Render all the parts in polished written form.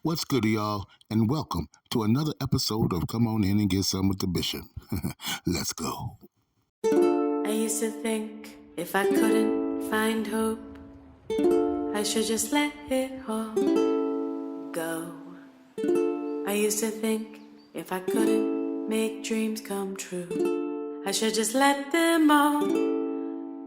What's good, y'all? And welcome to another episode of Come On In and Get Some with the Bishop. Let's go. I used to think if I couldn't find hope, I should just let it all go. I used to think if I couldn't make dreams come true, I should just let them all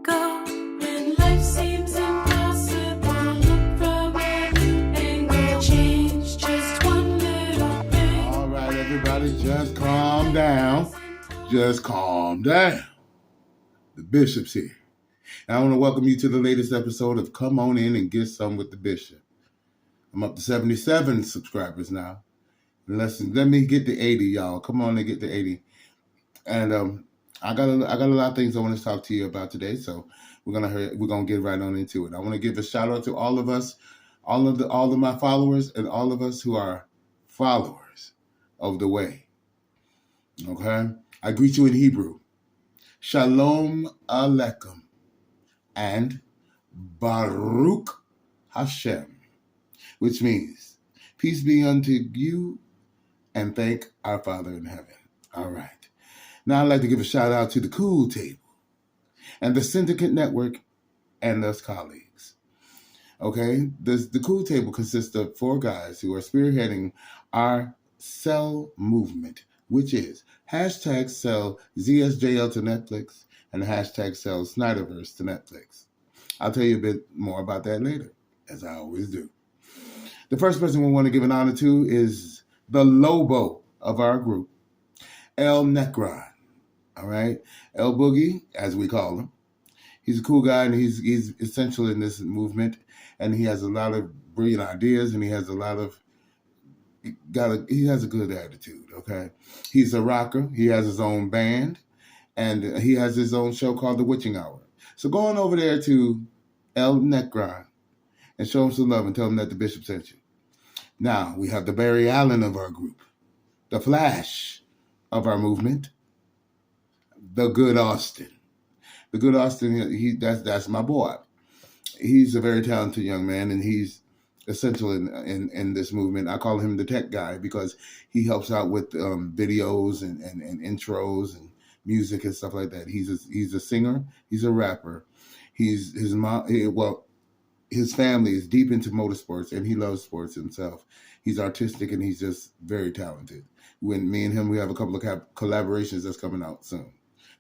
go. When life seems impossible, look from every angle, change just one little thing. All right, everybody, just calm down. Just calm down. The Bishop's here. And I want to welcome you to the latest episode of Come On In and Get Some with the Bishop. I'm up to 77 subscribers now. Let me get to 80, y'all. Come on and get to 80. And I got a lot of things I want to talk to you about today, so we're gonna get right on into it. I want to give a shout out to all of us, all of my followers, and all of us who are followers of the way. Okay, I greet you in Hebrew, Shalom Aleichem, and Baruch Hashem, which means peace be unto you, and thank our Father in heaven. All right. Now I'd like to give a shout out to the Cool Table and the Syndicate Network and those colleagues. Okay, the Cool Table consists of 4 guys who are spearheading our Sell movement, which is hashtag Sell ZSJL to Netflix and hashtag Sell Snyderverse to Netflix. I'll tell you a bit more about that later, as I always do. The first person we want to give an honor to is the Lobo of our group, El Necron. All right, El Boogie, as we call him. He's a cool guy, and he's essential in this movement, and he has a lot of brilliant ideas, and he has a good attitude. Okay, he's a rocker. He has his own band, and he has his own show called The Witching Hour. So go on over there to El Necron and show him some love and tell him that the Bishop sent you. Now we have the Barry Allen of our group, the Flash of our movement, the Good Austin. The Good Austin, that's my boy. He's a very talented young man, and he's essential in this movement. I call him the tech guy because he helps out with videos and intros and music and stuff like that. He's a singer. He's a rapper. His family is deep into motorsports, and he loves sports himself. He's artistic, and he's just very talented. When me and him, we have a couple of collaborations that's coming out soon.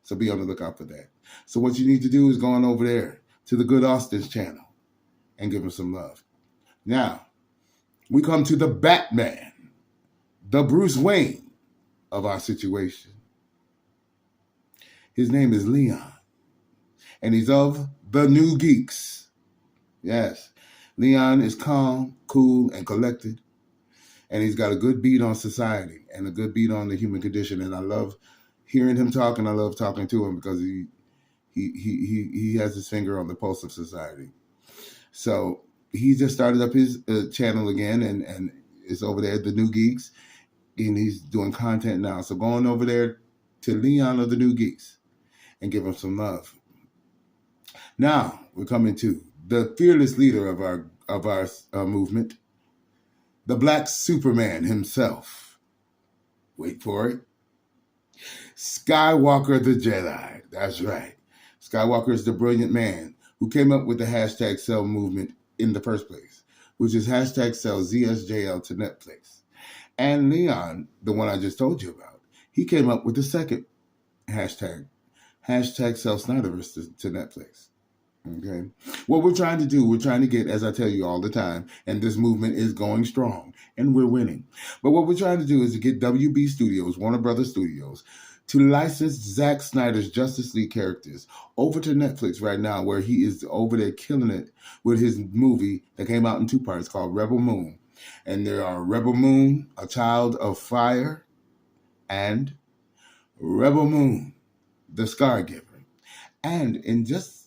So be on the lookout for that. So what you need to do is go on over there to the Good Austin's channel and give him some love. Now, we come to the Batman, the Bruce Wayne of our situation. His name is Leon, and he's of the New Geeks. Yes, Leon is calm, cool, and collected, and he's got a good beat on society and a good beat on the human condition, and I love hearing him talk, and I love talking to him because he has his finger on the pulse of society. So he just started up his channel again, and it's over there, The New Geeks, and he's doing content now. So going over there to Leon of The New Geeks and give him some love. Now we're coming to the fearless leader of our movement, the Black Superman himself. Wait for it. Skywalker the Jedi. That's right. Skywalker is the brilliant man who came up with the hashtag Sell movement in the first place, which is hashtag Sell ZSJL to Netflix. And Leon, the one I just told you about, he came up with the second hashtag Sell Snyderverse to Netflix. Okay. What we're trying to do, we're trying to get, as I tell you all the time, and this movement is going strong, and we're winning. But what we're trying to do is to get WB Studios, Warner Brothers Studios, to license Zack Snyder's Justice League characters over to Netflix right now, where he is over there killing it with his movie that came out in 2 parts called Rebel Moon. And there are Rebel Moon, A Child of Fire, and Rebel Moon, The Scargiver. And in just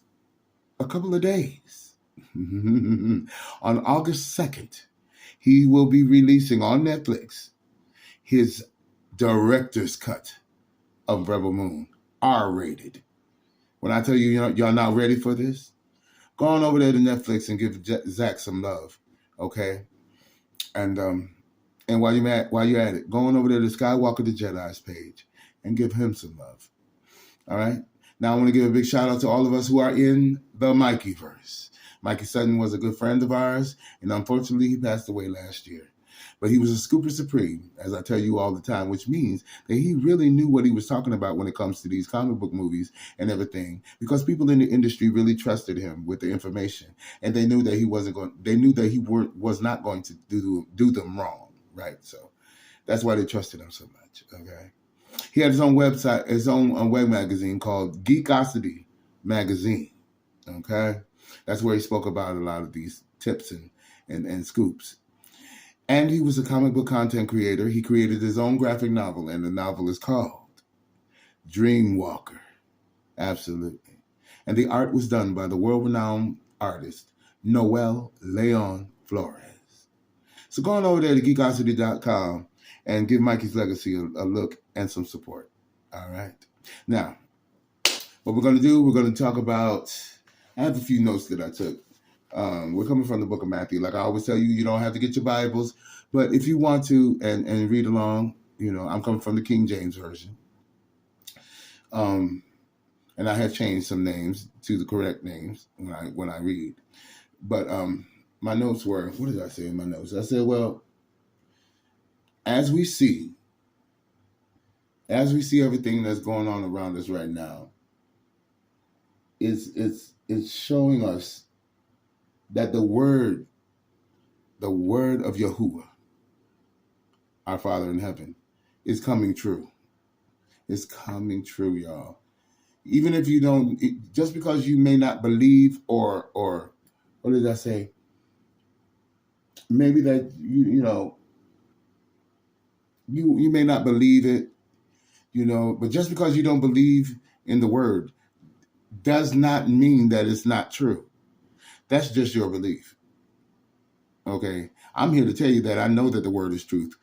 a couple of days, on August 2nd, he will be releasing on Netflix his director's cut of Rebel Moon, R-rated. When I tell you, y'all not ready for this, go on over there to Netflix and give Zach some love, okay? And And while you're at it, go on over there to Skywalker the Jedi's page and give him some love. All right. Now I want to give a big shout out to all of us who are in the Mikeyverse. Mikey Sutton was a good friend of ours, and unfortunately he passed away last year. But he was a scooper supreme, as I tell you all the time, which means that he really knew what he was talking about when it comes to these comic book movies and everything, because people in the industry really trusted him with the information, and they knew that he wasn't going. They knew that he was not going to do them wrong, right? So that's why they trusted him so much. Okay, he had his own website, his own web magazine called Geekosity Magazine. Okay, that's where he spoke about a lot of these tips and scoops. And he was a comic book content creator. He created his own graphic novel, and the novel is called Dreamwalker. Absolutely. And the art was done by the world-renowned artist, Noel Leon Flores. So go on over there to geekosity.com and give Mikey's Legacy a look and some support. All right. Now, what we're going to do, we're going to talk about, I have a few notes that I took. We're coming from the book of Matthew. Like I always tell you, you don't have to get your Bibles, but if you want to and read along, I'm coming from the King James Version. And I have changed some names to the correct names when I read. But my notes were, what did I say in my notes? I said, well, as we see everything that's going on around us right now, it's showing us that the word of Yahuwah, our Father in heaven, is coming true. It's coming true, y'all. Even if you don't, just because you may not believe or what did I say? Maybe that you may not believe it, but just because you don't believe in the word does not mean that it's not true. That's just your belief. Okay, I'm here to tell you that I know that the word is truth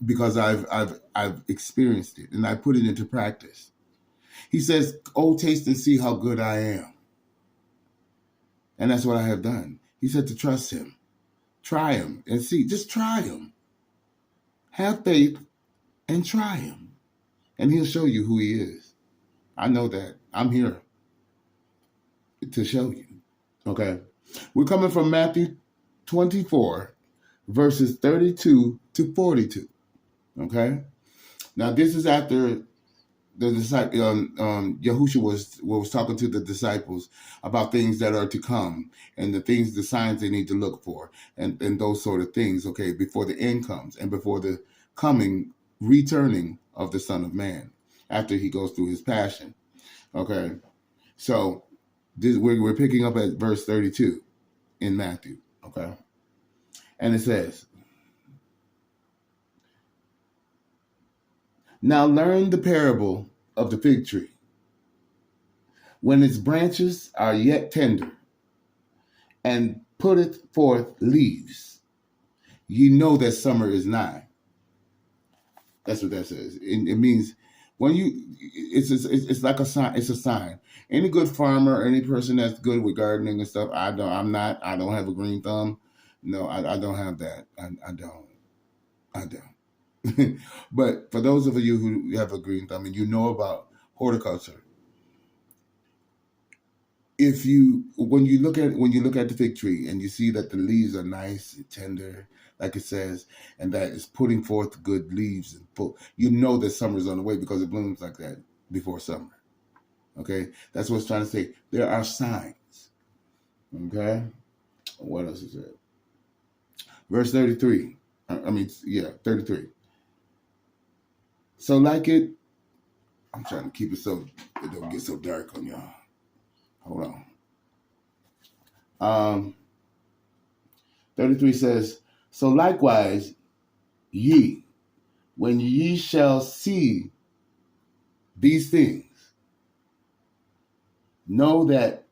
because I've experienced it and I put it into practice. He says, "Oh, taste and see how good I am," and that's what I have done. He said to trust him, try him, and see. Just try him. Have faith and try him, and he'll show you who he is. I know that. I'm here to show you. Okay. We're coming from Matthew 24, verses 32 to 42. Okay? Now, this is after the disciple, Yahushua was talking to the disciples about things that are to come and the signs they need to look for and those sort of things, okay, before the end comes and before the returning of the Son of Man after he goes through his passion. Okay? So, we're picking up at verse 32 in Matthew, okay? And it says, "Now learn the parable of the fig tree. When its branches are yet tender and putteth forth leaves, ye know that summer is nigh." That's what that says. It means when it's like a sign. It's a sign. Any good farmer, any person that's good with gardening and stuff, I don't have a green thumb. No, I don't have that. I don't. But for those of you who have a green thumb and you know about horticulture, when you look at the fig tree and you see that the leaves are nice and tender, like it says, and that it's putting forth good leaves and full, you know that summer's on the way because it blooms like that before summer. Okay, that's what it's trying to say. There are signs. Okay, what else is it? Verse 33. 33. So like it, I'm trying to keep it so it don't get so dark on y'all. Hold on. 33 says, "So likewise, ye, when ye shall see these things, know that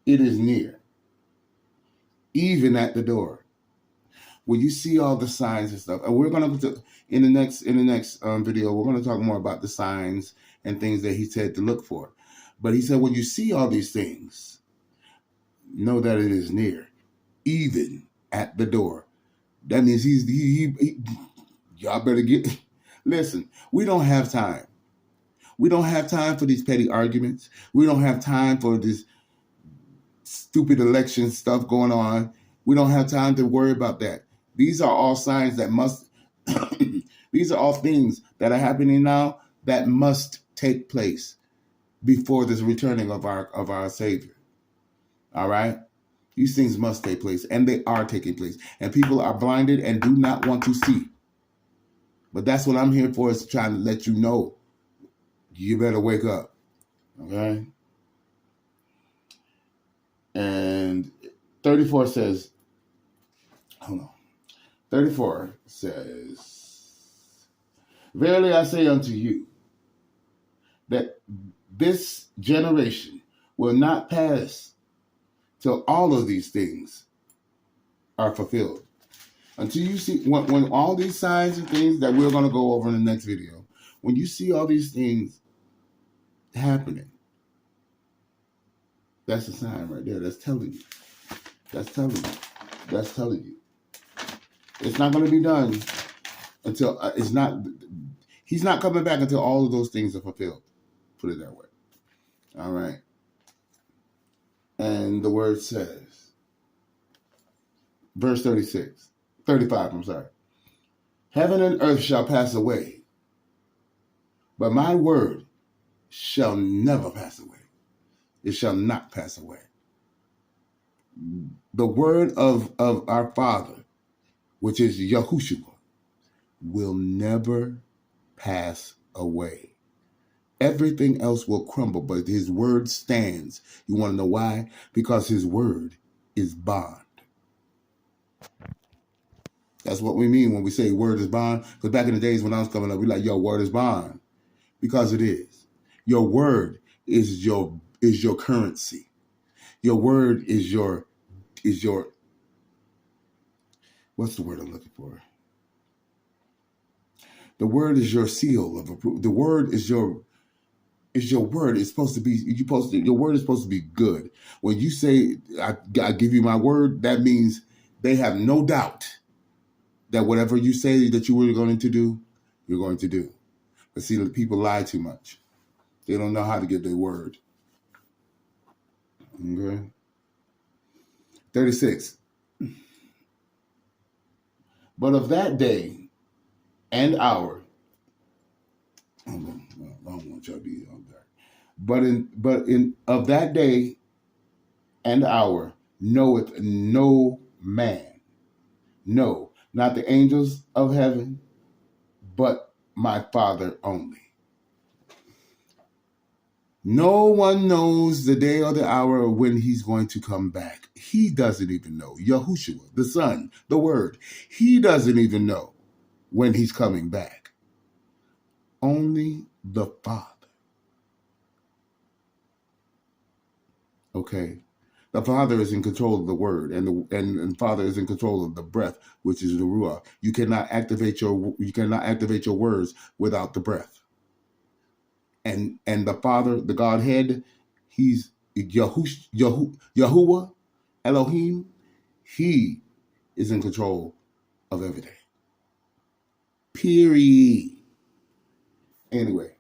it is near, even at the door." When you see all the signs and stuff, and we're going to in the next video, we're going to talk more about the signs and things that he said to look for. But he said, when you see all these things, know that it is near, even at the door. That means y'all better get, listen, we don't have time. We don't have time for these petty arguments. We don't have time for this stupid election stuff going on. We don't have time to worry about that. These are all signs that must, these are all things that are happening now that must take place before this returning of our Savior. All right? These things must take place, and they are taking place. And people are blinded and do not want to see. But that's what I'm here for, is trying to let you know. You better wake up. Okay? And 34 says, hold on. 34 says, verily I say unto you, that this generation will not pass till all of these things are fulfilled. Until you see, when all these signs and things that we're going to go over in the next video, when you see all these things happening, that's a sign right there. That's telling you. That's telling you. That's telling you. It's not going to be done until he's not coming back until all of those things are fulfilled. Put it that way. All right. And the word says, verse 35, I'm sorry. Heaven and earth shall pass away, but my word shall never pass away. It shall not pass away. The word of our Father, which is Yahushua, will never pass away. Everything else will crumble, but his word stands. You want to know why? Because his word is bond. That's what we mean when we say word is bond. Because back in the days when I was coming up, we like, yo, word is bond. Because it is. Your word is your currency. Your word is your what's the word I'm looking for? The word is your seal of approval. The word is your word. It's supposed to be, your word is supposed to be good. When you say, I give you my word, that means they have no doubt that whatever you say that you were going to do, you're going to do. But see, the people lie too much. They don't know how to give their word. Okay. 36. But of that day and hour, I don't want y'all to be on that. But in of that day and hour knoweth no man, no, not the angels of heaven, but my Father only. No one knows the day or the hour when he's going to come back. He doesn't even know. Yahushua, the Son, the Word, he doesn't even know when he's coming back. Only the Father. Okay? The Father is in control of the Word, and the Father is in control of the breath, which is the Ruach. You cannot activate your words without the breath. And the Father, the Godhead, he's Yahuwah, Elohim, he is in control of everything. Period. Anyway,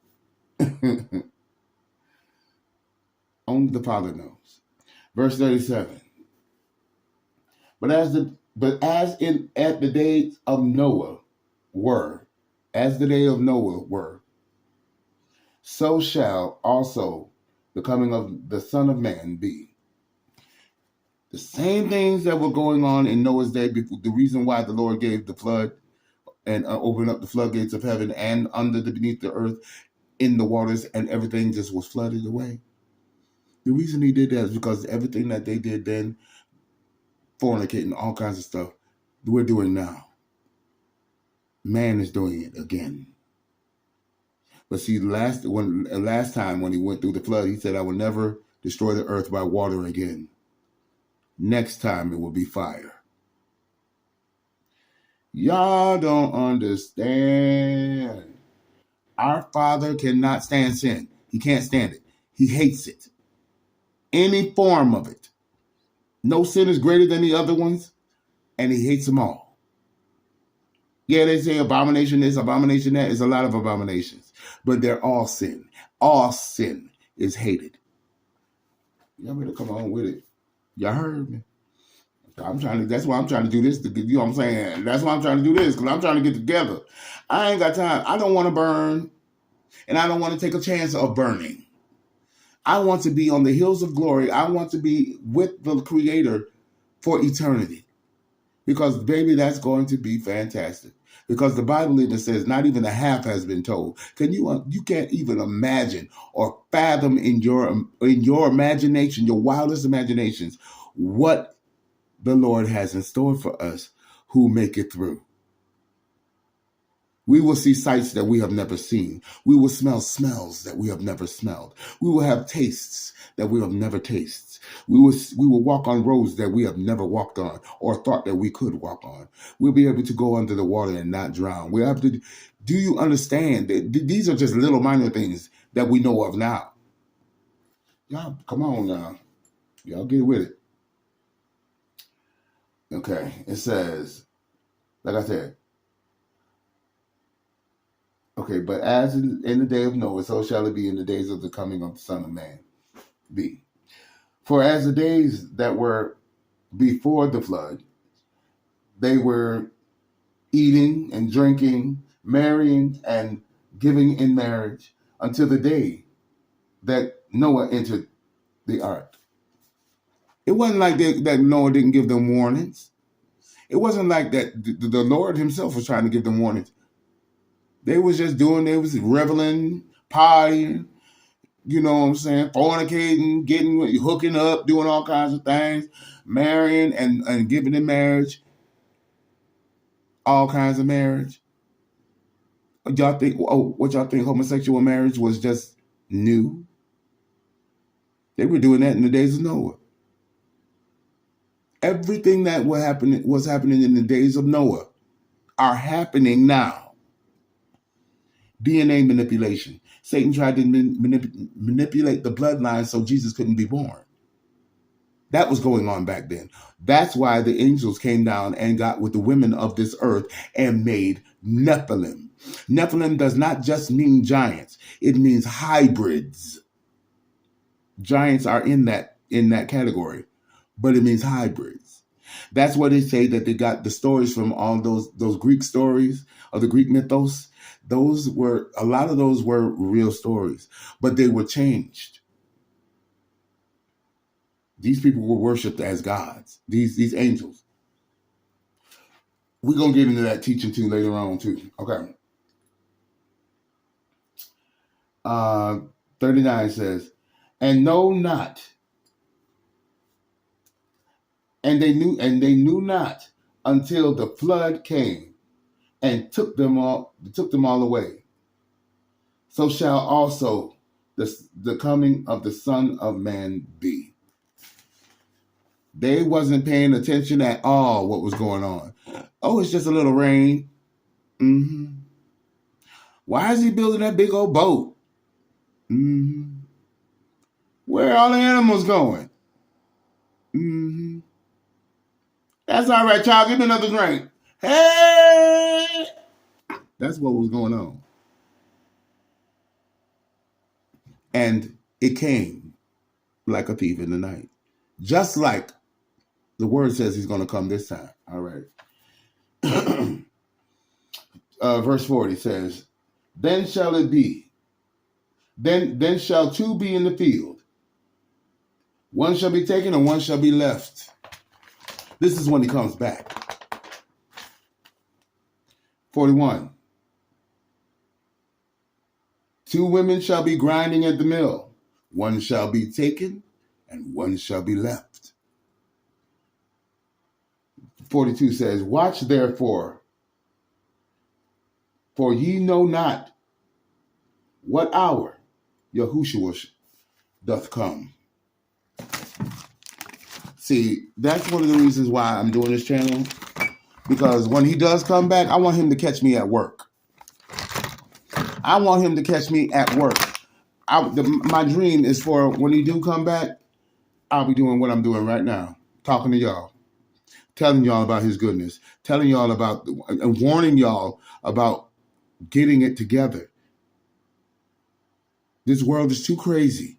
only the Father knows. Verse 37. But at the days of Noah were, so shall also the coming of the Son of Man be. The same things that were going on in Noah's day, before, the reason why the Lord gave the flood and opened up the floodgates of heaven and beneath the earth, in the waters, and everything just was flooded away. The reason he did that is because everything that they did then, fornicating, all kinds of stuff, we're doing now. Man is doing it again. But see, last time when he went through the flood, he said, I will never destroy the earth by water again. Next time it will be fire. Y'all don't understand. Our Father cannot stand sin. He can't stand it. He hates it. Any form of it. No sin is greater than the other ones, and he hates them all. Yeah, they say abomination this, abomination that. It's a lot of abominations, but they're all sin. All sin is hated. Y'all better come on with it. Y'all heard me. That's why I'm trying to do this. You know what I'm saying? That's why I'm trying to do this, because I'm trying to get together. I ain't got time. I don't want to burn, and I don't want to take a chance of burning. I want to be on the hills of glory. I want to be with the Creator for eternity. Because, baby, that's going to be fantastic. Because the Bible even says not even a half has been told. You can't even imagine or fathom in your imagination, your wildest imaginations, what the Lord has in store for us who make it through. We will see sights that we have never seen. We will smell smells that we have never smelled. We will have tastes that we have never tasted. We will walk on roads that we have never walked on or thought that we could walk on. We'll be able to go under the water and not drown. We have to. Do you understand that these are just little minor things that we know of now? Y'all, come on now. Y'all get with it. Okay, it says, like I said, okay, but as in the day of Noah, so shall it be in the days of the coming of the Son of Man be. For as the days that were before the flood, they were eating and drinking, marrying and giving in marriage until the day that Noah entered the ark. It wasn't like that Noah didn't give them warnings. It wasn't like that the Lord himself was trying to give them warnings. They was just they was reveling, partying, you know what I'm saying, fornicating, hooking up, doing all kinds of things, marrying and giving in marriage, all kinds of marriage. What y'all think homosexual marriage was just new? They were doing that in the days of Noah. Everything that was happening in the days of Noah are happening now. DNA manipulation. Satan tried to manipulate the bloodline so Jesus couldn't be born. That was going on back then. That's why the angels came down and got with the women of this earth and made Nephilim. Nephilim does not just mean giants. It means hybrids. Giants are in that category, but it means hybrids. That's where they say that they got the stories from all those Greek stories of the Greek mythos. A lot of those were real stories, but they were changed. These people were worshipped as gods, these angels. We're going to get into that teaching too later on too. Okay. 39 says, and know not, and they knew not until the flood came and took them all away. So shall also the coming of the Son of Man be. They wasn't paying attention at all what was going on. Oh, it's just a little rain. Mm-hmm. Why is he building that big old boat? Mm-hmm. Where are all the animals going? Mm-hmm. That's all right, child. Give me another drink. Hey! That's what was going on. And it came like a thief in the night. Just like the word says he's going to come this time. All right. Verse 40 says, then shall it be. Then shall two be in the field. One shall be taken and one shall be left. This is when he comes back. 41. Two women shall be grinding at the mill. One shall be taken and one shall be left. 42 says, watch therefore, for ye know not what hour Yahushua doth come. See, that's one of the reasons why I'm doing this channel. Because when he does come back, I want him to catch me at work. I want him to catch me at work. My dream is for when he do come back, I'll be doing what I'm doing right now. Talking to y'all. telling y'all about his goodness, telling y'all about and warning y'all about getting it together. This world is too crazy,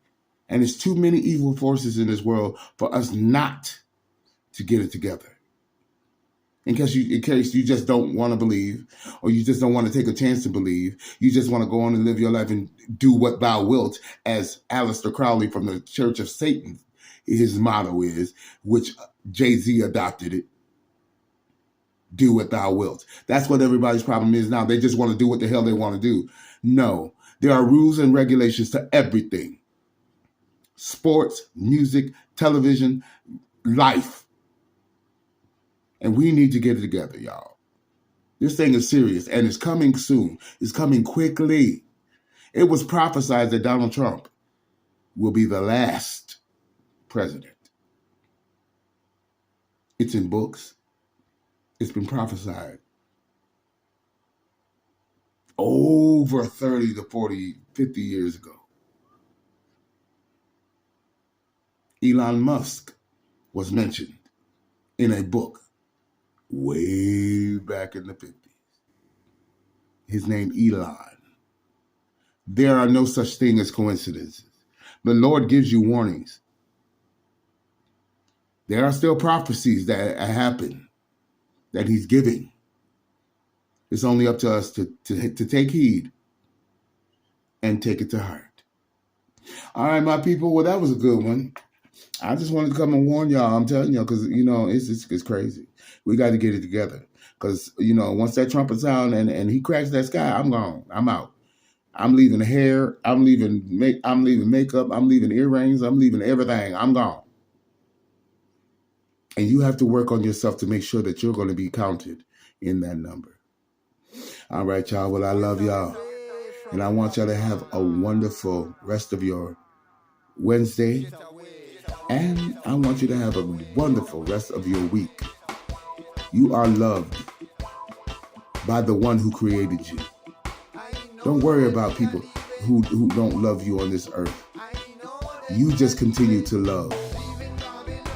and there's too many evil forces in this world for us not to get it together. In case you just don't want to believe, or you just don't want to take a chance to believe, you just want to go on and live your life and do what thou wilt, as Aleister Crowley from the Church of Satan, his motto is, which Jay-Z adopted it. Do what thou wilt. That's what everybody's problem is now. They just want to do what the hell they want to do. No, there are rules and regulations to everything. Sports, music, television, life. And we need to get it together, y'all. This thing is serious, and it's coming soon. It's coming quickly. It was prophesied that Donald Trump will be the last president. It's in books. It's been prophesied over 30 to 40, 50 years ago. Elon Musk was mentioned in a book way back in the 50s. His name, Elon. There are no such thing as coincidences. The Lord gives you warnings. There are still prophecies that happen that he's giving. It's only up to us to take heed and take it to heart. All right, my people. Well, that was a good one. I just wanted to come and warn y'all. I'm telling y'all, because, it's crazy. We got to get it together. Because, once that trumpet sound and he cracks that sky, I'm gone. I'm out. I'm leaving hair. I'm leaving makeup. I'm leaving earrings. I'm leaving everything. I'm gone. And you have to work on yourself to make sure that you're going to be counted in that number. All right, y'all. Well, I love y'all. And I want y'all to have a wonderful rest of your Wednesday. And I want you to have a wonderful rest of your week. You are loved by the one who created you. Don't worry about people who don't love you on this earth. You just continue to love.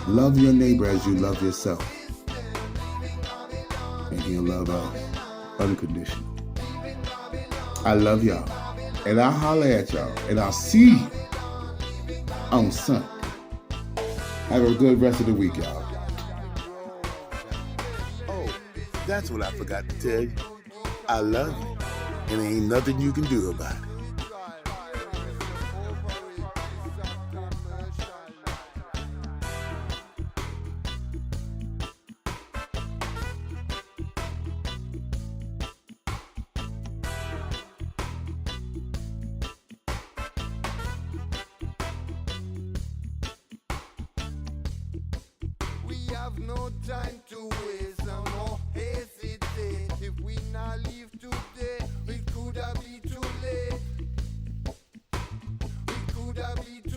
Love your neighbor as you love yourself. And he'll love us unconditionally. I love y'all. And I'll holler at y'all. And I'll see you on Sunday. Have a good rest of the week, y'all. Oh, that's what I forgot to tell you. I love you. And there ain't nothing you can do about it. Have no time to waste, no hesitate. If we not leave today, it could have been too late. It could have been